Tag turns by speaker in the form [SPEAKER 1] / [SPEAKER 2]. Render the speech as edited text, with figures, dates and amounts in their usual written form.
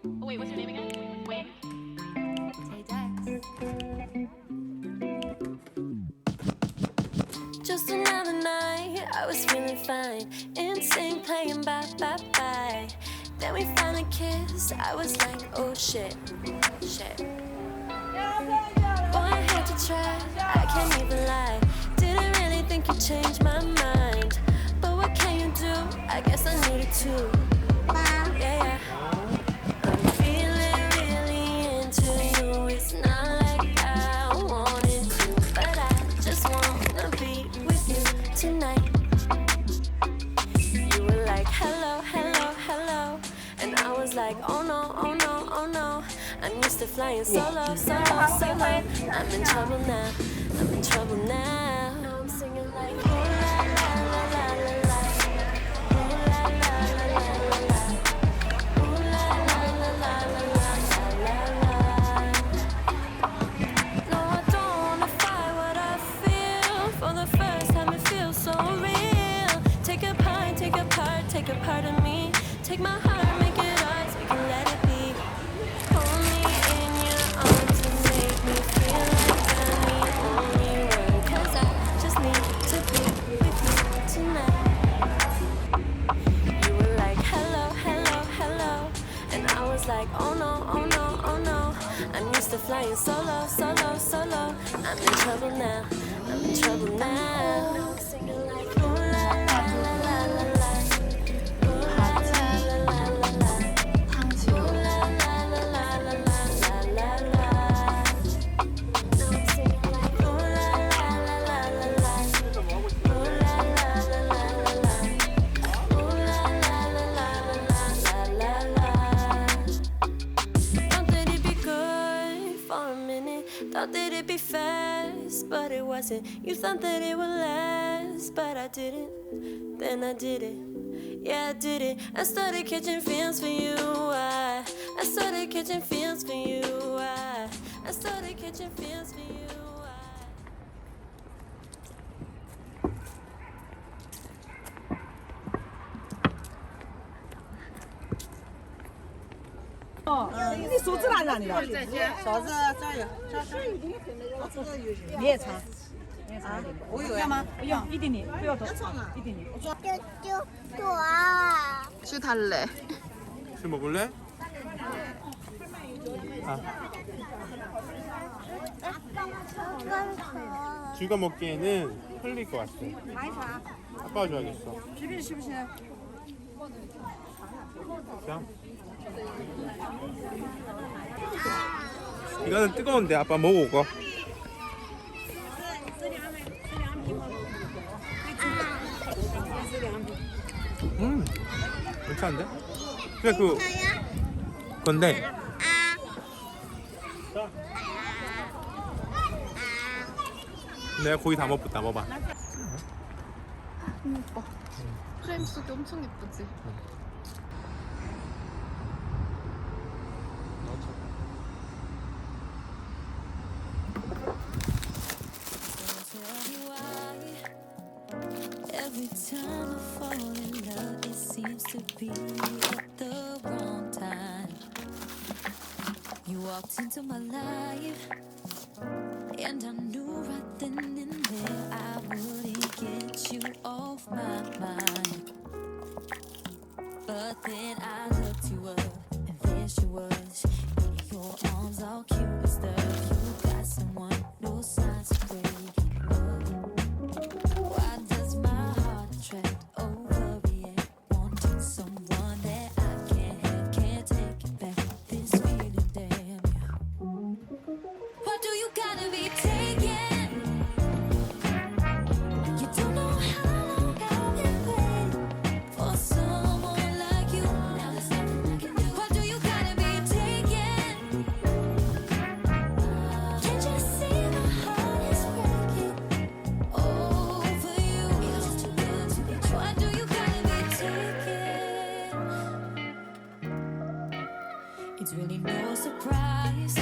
[SPEAKER 1] Oh, wait, what's your name again? Wayne?
[SPEAKER 2] Just another night, I was feeling fine. Insane playing bye bye bye. Then we finally kissed. I was like, oh shit, shit. Boy, I had to try. I can't even lie. Didn't really think you'd change my mind. But what can you do? I guess I needed to. Yeah, yeah. I'm feeling really into you. It's not like I wanted to, but I just wanna be with you tonight. You were like, hello, hello, hello. And I was like, oh no, oh no, oh no. I'm used to flying solo, solo, solo. I'm in trouble now, I'm in trouble now. Now I'm singing like, ooh la la la la la la. Ooh la la la la la la. Ooh la la la la la la la la. No, I don't wanna fight what I feel. For the first time it feels so real. Take a part, take a part, take a part of me. Take my heart, make it ours, we can let it be. Hold me in your arms and make me feel like I'm the only one. 'Cause I just need to be with you tonight. You were like, hello, hello, hello. And I was like, oh no, oh no, oh no. I'm used to flying solo, solo, solo. I'm in trouble now, I'm in trouble now. I'm singing like, ooh la la la la la la. Ooh la la la la la la. Ooh la la la la la la la la. Now I'm singing like, ooh la la la la la la. Ooh la la la la la la. Ooh la la la la la la la la. Thought that it'd be good for a minute. Thought that it'd be fast, but it wasn't. You thought that it would last, but I didn't. Then I did it. Yeah, I did it. I started catching feels for you. I started catching feels for you. I started catching feels for you.
[SPEAKER 3] 你手指哪里了？勺子这儿有，这个有。你也尝。我有要吗？不用，一点点，不要多，一点点。
[SPEAKER 4] 술 달래.
[SPEAKER 5] 술 먹을래? 아. 쥐가 먹기에는 흘릴 것 같아. 아빠가 줘야겠어. 자. 이거는 뜨거운데 아빠 먹어봐. 괜찮은데? 그냥 건데. 내가 고기 다 먹어봐.
[SPEAKER 4] 예뻐. 프레임 속이 엄청 예쁘지?
[SPEAKER 2] Every time I fall in love, it seems to be at the wrong time. You walked into my life, and I knew right then and there I wouldn't get you off my mind. But then I looked you up, and there she was, in your arms all cute and stuff. You got someone, no signs of breaking love. Why does my heart attract, overreact, wanting someone that I can't take it back? This feeling, damn yeah. Why do you gotta be taken? You don't know how long I've been waiting for someone like you. Now there's nothing I can do. Why do you gotta be taken? Can't you see my heart is breaking over you? It's too good to be true. Why do you gotta be taken? It's really no surprise